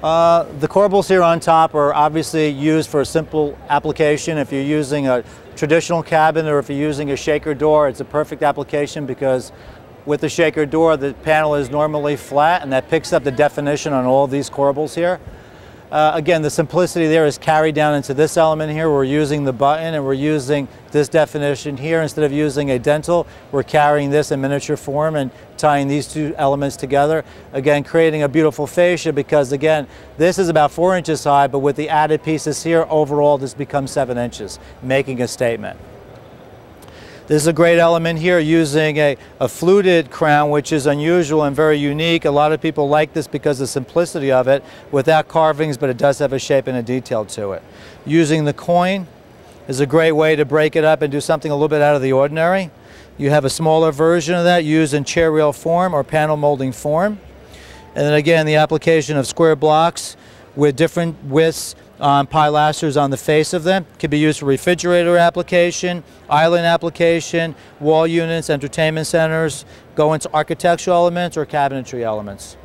The corbels here on top are obviously used for a simple application. If you're using a traditional cabinet or if you're using a shaker door, it's a perfect application because with the shaker door, the panel is normally flat and that picks up the definition on all of these corbels here. Again, the simplicity there is carried down into this element here. We're using the button and we're using this definition here. Instead of using a dental, we're carrying this in miniature form and tying these two elements together. Again, creating a beautiful fascia because again, this is about 4 inches high, but with the added pieces here, overall this becomes 7 inches, making a statement. This is a great element here using a fluted crown, which is unusual and very unique. A lot of people like this because of the simplicity of it without carvings, but it does have a shape and a detail to it. Using the coin is a great way to break it up and do something a little bit out of the ordinary. You have a smaller version of that used in chair rail form or panel molding form. And then again, the application of square blocks with different widths on pilasters on the face of them. Can be used for refrigerator application, island application, wall units, entertainment centers, go into architectural elements or cabinetry elements.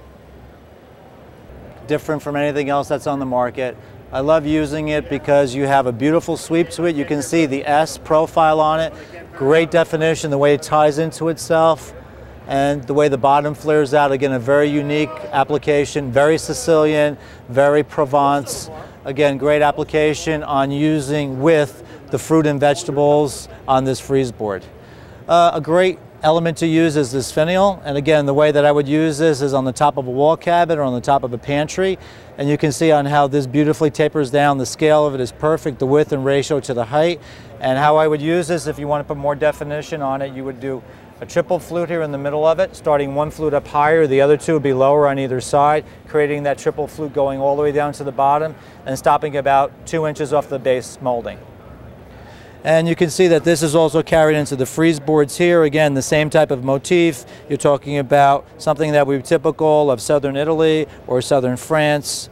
Different from anything else that's on the market. I love using it because you have a beautiful sweep to it. You can see the S profile on it. Great definition, the way it ties into itself and the way the bottom flares out. Again, a very unique application, very Sicilian, very Provence. Again, great application on using with the fruit and vegetables on this freeze board. A great element to use is this finial, and again, the way that I would use this is on the top of a wall cabinet or on the top of a pantry, and you can see on how this beautifully tapers down. The scale of it is perfect, the width and ratio to the height, and how I would use this, if you want to put more definition on it, you would do a triple flute here in the middle of it, starting one flute up higher, the other two would be lower on either side, creating that triple flute going all the way down to the bottom and stopping about 2 inches off the base molding. And you can see that this is also carried into the freeze boards here. Again, the same type of motif. You're talking about something that would be typical of southern Italy or southern France,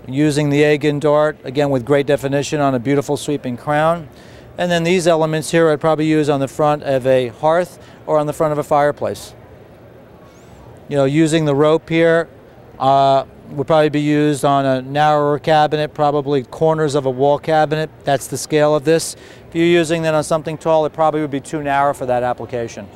using the egg and dart, again with great definition on a beautiful sweeping crown. And then these elements here I'd probably use on the front of a hearth or on the front of a fireplace. You know, using the rope here would probably be used on a narrower cabinet, probably corners of a wall cabinet. That's the scale of this. If you're using that on something tall, it probably would be too narrow for that application.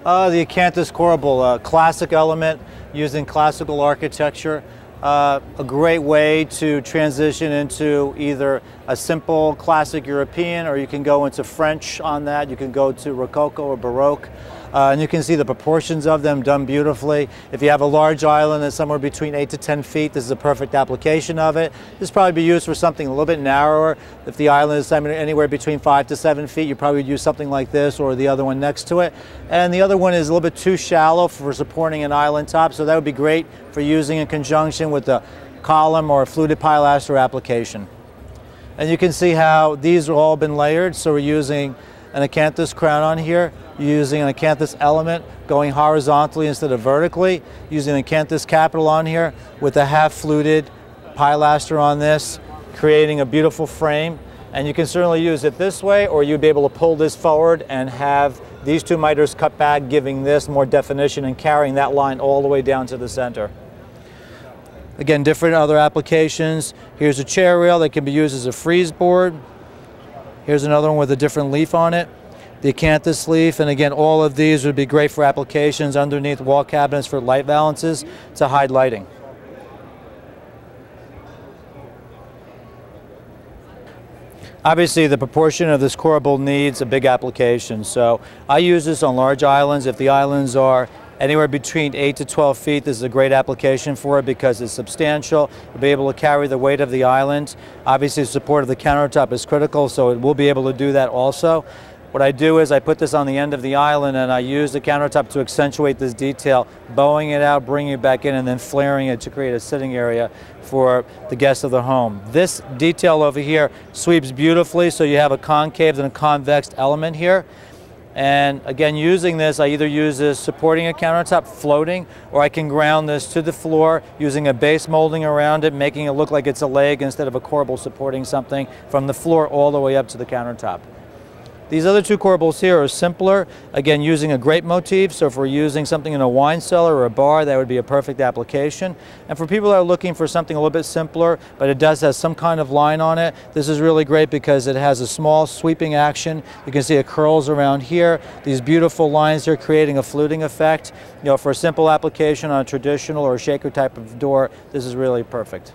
The acanthus corbel, a classic element used in classical architecture. A great way to transition into either a simple classic European, or you can go into French on that. You can go to Rococo or Baroque. And you can see the proportions of them done beautifully. If you have a large island that's somewhere between 8 to 10 feet, this is a perfect application of it. This would probably be used for something a little bit narrower. If the island is anywhere between 5 to 7 feet, you probably would use something like this or the other one next to it. And the other one is a little bit too shallow for supporting an island top, so that would be great for using in conjunction with a column or a fluted pilaster application. And you can see how these have all been layered, so we're using an acanthus crown on here, using an acanthus element going horizontally instead of vertically, using an acanthus capital on here with a half fluted pilaster on this, creating a beautiful frame. And you can certainly use it this way, or you'd be able to pull this forward and have these two miters cut back, giving this more definition and carrying that line all the way down to the center. Again, different other applications. Here's a chair rail that can be used as a freeze board. Here's another one with a different leaf on it, the acanthus leaf, and again, all of these would be great for applications underneath wall cabinets for light balances to hide lighting. Obviously, the proportion of this corbel needs a big application, so I use this on large islands. If the islands are anywhere between 8 to 12 feet, this is a great application for it because it's substantial. You'll be able to carry the weight of the island. Obviously, the support of the countertop is critical, so it will be able to do that also. What I do is I put this on the end of the island and I use the countertop to accentuate this detail, bowing it out, bringing it back in, and then flaring it to create a sitting area for the guests of the home. This detail over here sweeps beautifully, so you have a concave and a convex element here. And again, using this, I either use this supporting a countertop floating, or I can ground this to the floor using a base molding around it, making it look like it's a leg instead of a corbel supporting something from the floor all the way up to the countertop. These other two corbels here are simpler, again using a grape motif, so if we're using something in a wine cellar or a bar, that would be a perfect application. And for people that are looking for something a little bit simpler, but it does have some kind of line on it, this is really great because it has a small sweeping action. You can see it curls around here. These beautiful lines here creating a fluting effect. You know, for a simple application on a traditional or shaker type of door, this is really perfect.